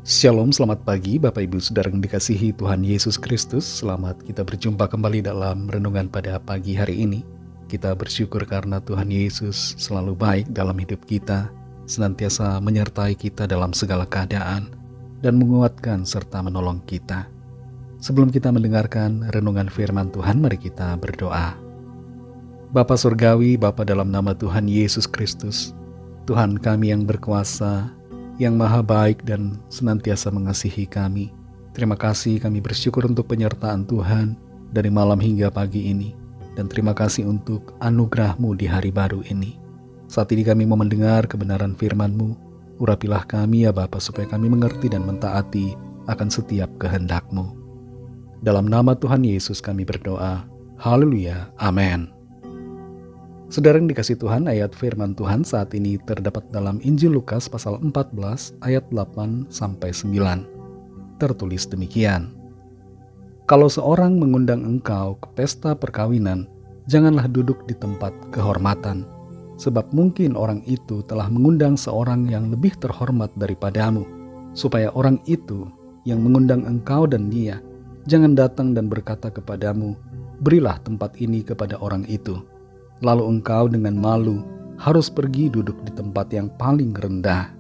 Shalom, selamat pagi Bapak Ibu Saudara yang dikasihi Tuhan Yesus Kristus. Selamat kita berjumpa kembali dalam renungan pada pagi hari ini. Kita bersyukur karena Tuhan Yesus selalu baik dalam hidup kita, senantiasa menyertai kita dalam segala keadaan, dan menguatkan serta menolong kita. Sebelum kita mendengarkan renungan firman Tuhan, mari kita berdoa. Bapa Surgawi, Bapa dalam nama Tuhan Yesus Kristus, Tuhan kami yang berkuasa, yang maha baik dan senantiasa mengasihi kami. Terima kasih, kami bersyukur untuk penyertaan Tuhan dari malam hingga pagi ini. Dan terima kasih untuk anugerah-Mu di hari baru ini. Saat ini kami mau mendengar kebenaran firman-Mu. Urapilah kami ya Bapa, supaya kami mengerti dan mentaati akan setiap kehendak-Mu. Dalam nama Tuhan Yesus kami berdoa. Haleluya, amin. Saudara yang dikasih Tuhan, ayat firman Tuhan saat ini terdapat dalam Injil Lukas pasal 14 ayat 8-9. Tertulis demikian. Kalau seorang mengundang engkau ke pesta perkawinan, janganlah duduk di tempat kehormatan, sebab mungkin orang itu telah mengundang seorang yang lebih terhormat daripadamu, supaya orang itu yang mengundang engkau dan dia jangan datang dan berkata kepadamu, berilah tempat ini kepada orang itu. Lalu engkau dengan malu harus pergi duduk di tempat yang paling rendah.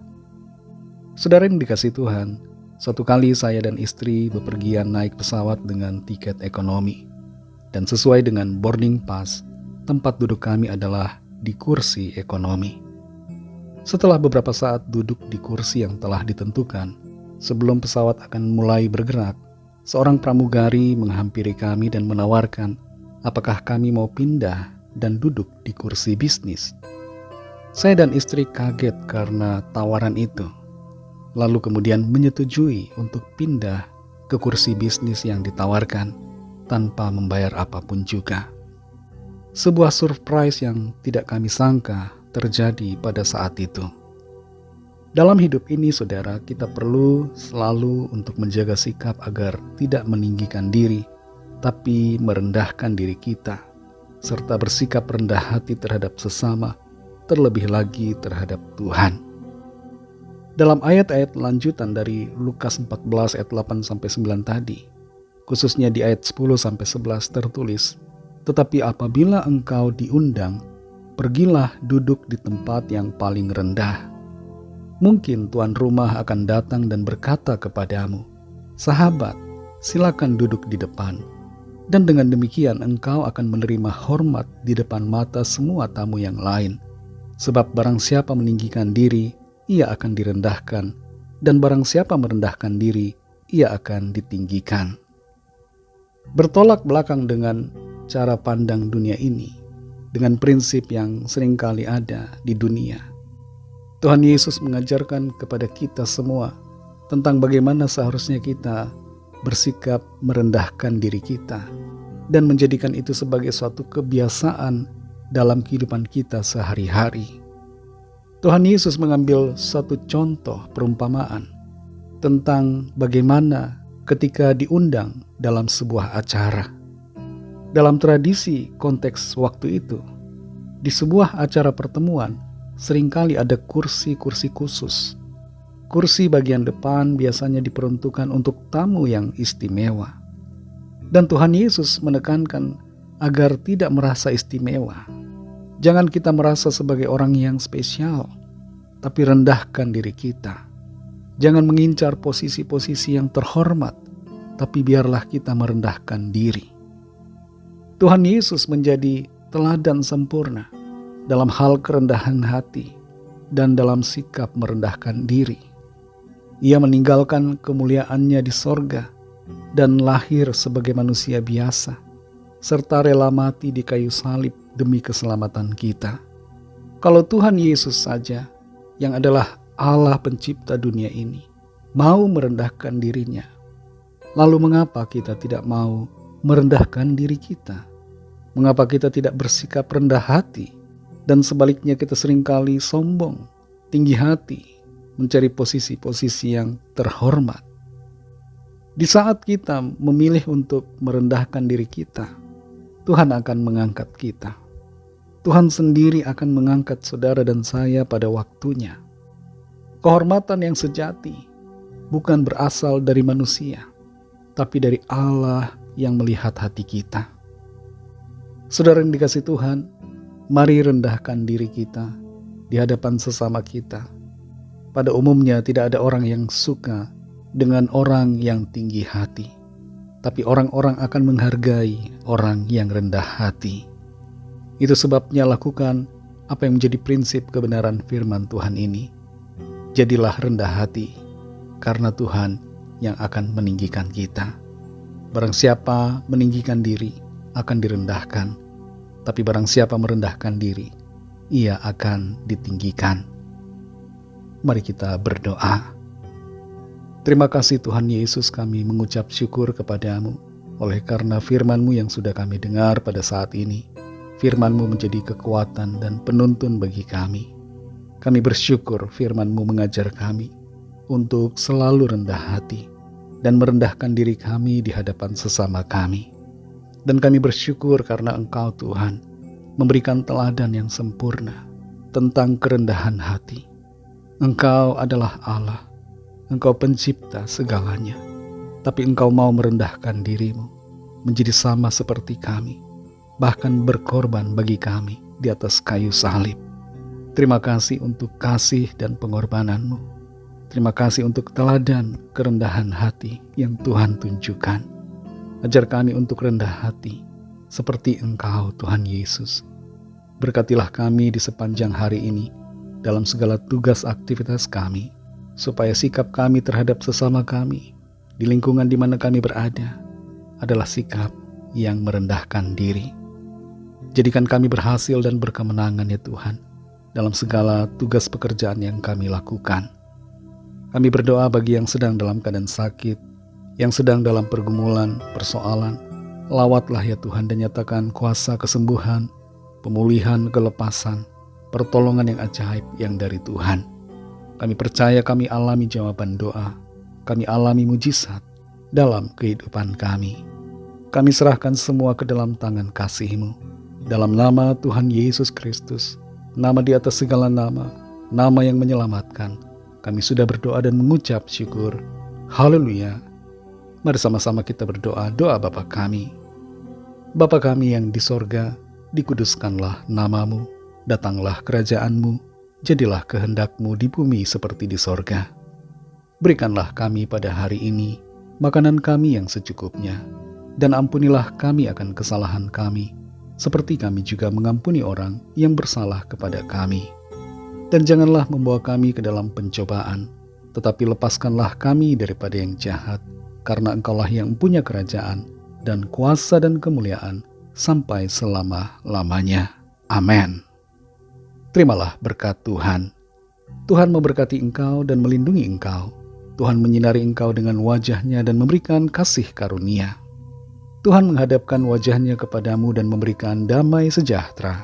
Saudara yang dikasih Tuhan, suatu kali saya dan istri bepergian naik pesawat dengan tiket ekonomi. Dan sesuai dengan boarding pass, tempat duduk kami adalah di kursi ekonomi. Setelah beberapa saat duduk di kursi yang telah ditentukan, sebelum pesawat akan mulai bergerak, seorang pramugari menghampiri kami dan menawarkan apakah kami mau pindah dan duduk di kursi bisnis. Saya dan istri kaget karena tawaran itu, lalu kemudian menyetujui untuk pindah ke kursi bisnis yang ditawarkan tanpa membayar apapun juga. Sebuah surprise yang tidak kami sangka terjadi pada saat itu. Dalam hidup ini, saudara, kita perlu selalu untuk menjaga sikap agar tidak meninggikan diri, tapi merendahkan diri kita, serta bersikap rendah hati terhadap sesama, terlebih lagi terhadap Tuhan. Dalam ayat-ayat lanjutan dari Lukas 14 ayat 8-9 tadi, khususnya di ayat 10-11 tertulis, tetapi apabila engkau diundang, pergilah duduk di tempat yang paling rendah. Mungkin tuan rumah akan datang dan berkata kepadamu, sahabat, silakan duduk di depan. Dan dengan demikian engkau akan menerima hormat di depan mata semua tamu yang lain. Sebab barang siapa meninggikan diri, ia akan direndahkan. Dan barang siapa merendahkan diri, ia akan ditinggikan. Bertolak belakang dengan cara pandang dunia ini, dengan prinsip yang seringkali ada di dunia, Tuhan Yesus mengajarkan kepada kita semua tentang bagaimana seharusnya kita bersikap merendahkan diri kita dan menjadikan itu sebagai suatu kebiasaan dalam kehidupan kita sehari-hari. Tuhan Yesus mengambil satu contoh perumpamaan tentang bagaimana ketika diundang dalam sebuah acara. Dalam tradisi konteks waktu itu, di sebuah acara pertemuan seringkali ada kursi-kursi khusus. Kursi bagian depan biasanya diperuntukkan untuk tamu yang istimewa. Dan Tuhan Yesus menekankan agar tidak merasa istimewa. Jangan kita merasa sebagai orang yang spesial, tapi rendahkan diri kita. Jangan mengincar posisi-posisi yang terhormat, tapi biarlah kita merendahkan diri. Tuhan Yesus menjadi teladan sempurna dalam hal kerendahan hati dan dalam sikap merendahkan diri. Ia meninggalkan kemuliaannya di sorga dan lahir sebagai manusia biasa, serta rela mati di kayu salib demi keselamatan kita. Kalau Tuhan Yesus saja, yang adalah Allah pencipta dunia ini, mau merendahkan dirinya, lalu mengapa kita tidak mau merendahkan diri kita? Mengapa kita tidak bersikap rendah hati? Dan sebaliknya kita seringkali sombong, tinggi hati, mencari posisi-posisi yang terhormat. Di saat kita memilih untuk merendahkan diri kita, Tuhan akan mengangkat kita. Tuhan sendiri akan mengangkat saudara dan saya pada waktunya. Kehormatan yang sejati bukan berasal dari manusia, tapi dari Allah yang melihat hati kita. Saudara yang dikasihi Tuhan, mari rendahkan diri kita di hadapan sesama kita. Pada umumnya tidak ada orang yang suka dengan orang yang tinggi hati, tapi orang-orang akan menghargai orang yang rendah hati. Itu sebabnya lakukan apa yang menjadi prinsip kebenaran firman Tuhan ini. Jadilah rendah hati, karena Tuhan yang akan meninggikan kita. Barang siapa meninggikan diri akan direndahkan, tapi barang siapa merendahkan diri, ia akan ditinggikan. Mari kita berdoa. Terima kasih Tuhan Yesus, kami mengucap syukur kepadamu oleh karena firman-Mu yang sudah kami dengar pada saat ini. Firman-Mu menjadi kekuatan dan penuntun bagi kami. Kami bersyukur firman-Mu mengajar kami untuk selalu rendah hati dan merendahkan diri kami di hadapan sesama kami. Dan kami bersyukur karena Engkau Tuhan memberikan teladan yang sempurna tentang kerendahan hati. Engkau adalah Allah. Engkau pencipta segalanya, tapi Engkau mau merendahkan diri-Mu menjadi sama seperti kami, bahkan berkorban bagi kami di atas kayu salib. Terima kasih untuk kasih dan pengorbanan-Mu. Terima kasih untuk teladan kerendahan hati yang Tuhan tunjukkan. Ajar kami untuk rendah hati seperti Engkau Tuhan Yesus. Berkatilah kami di sepanjang hari ini dalam segala tugas aktivitas kami, supaya sikap kami terhadap sesama kami di lingkungan di mana kami berada adalah sikap yang merendahkan diri. Jadikan kami berhasil dan berkemenangan ya Tuhan dalam segala tugas pekerjaan yang kami lakukan. Kami berdoa bagi yang sedang dalam keadaan sakit, yang sedang dalam pergumulan, persoalan. Lawatlah ya Tuhan dan nyatakan kuasa kesembuhan, pemulihan, kelepasan, pertolongan yang ajaib yang dari Tuhan. Kami percaya kami alami jawaban doa, kami alami mujizat dalam kehidupan kami. Kami serahkan semua ke dalam tangan kasih-Mu. Dalam nama Tuhan Yesus Kristus, nama di atas segala nama, nama yang menyelamatkan, kami sudah berdoa dan mengucap syukur. Haleluya. Mari sama-sama kita berdoa, doa Bapa kami. Bapa kami yang di sorga, dikuduskanlah nama-Mu, datanglah kerajaan-Mu, jadilah kehendak-Mu di bumi seperti di sorga. Berikanlah kami pada hari ini makanan kami yang secukupnya, dan ampunilah kami akan kesalahan kami, seperti kami juga mengampuni orang yang bersalah kepada kami. Dan janganlah membawa kami ke dalam pencobaan, tetapi lepaskanlah kami daripada yang jahat, karena Engkaulah yang punya kerajaan, dan kuasa dan kemuliaan, sampai selama-lamanya. Amin. Terimalah berkat Tuhan. Tuhan memberkati engkau dan melindungi engkau. Tuhan menyinari engkau dengan wajah-Nya dan memberikan kasih karunia. Tuhan menghadapkan wajah-Nya kepadamu dan memberikan damai sejahtera.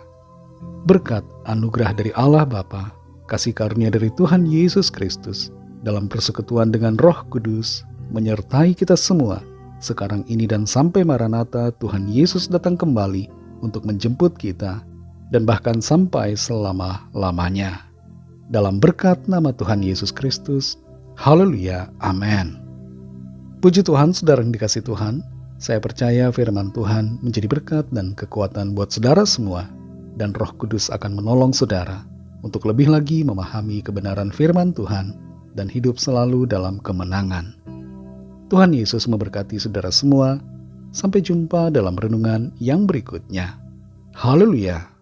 Berkat anugerah dari Allah Bapa, kasih karunia dari Tuhan Yesus Kristus, dalam persekutuan dengan Roh Kudus, menyertai kita semua, sekarang ini dan sampai Maranatha Tuhan Yesus datang kembali untuk menjemput kita, dan bahkan sampai selama-lamanya. Dalam berkat nama Tuhan Yesus Kristus, haleluya, amin. Puji Tuhan, saudara yang dikasihi Tuhan, saya percaya firman Tuhan menjadi berkat dan kekuatan buat saudara semua, dan Roh Kudus akan menolong saudara untuk lebih lagi memahami kebenaran firman Tuhan dan hidup selalu dalam kemenangan. Tuhan Yesus memberkati saudara semua. Sampai jumpa dalam renungan yang berikutnya. Haleluya.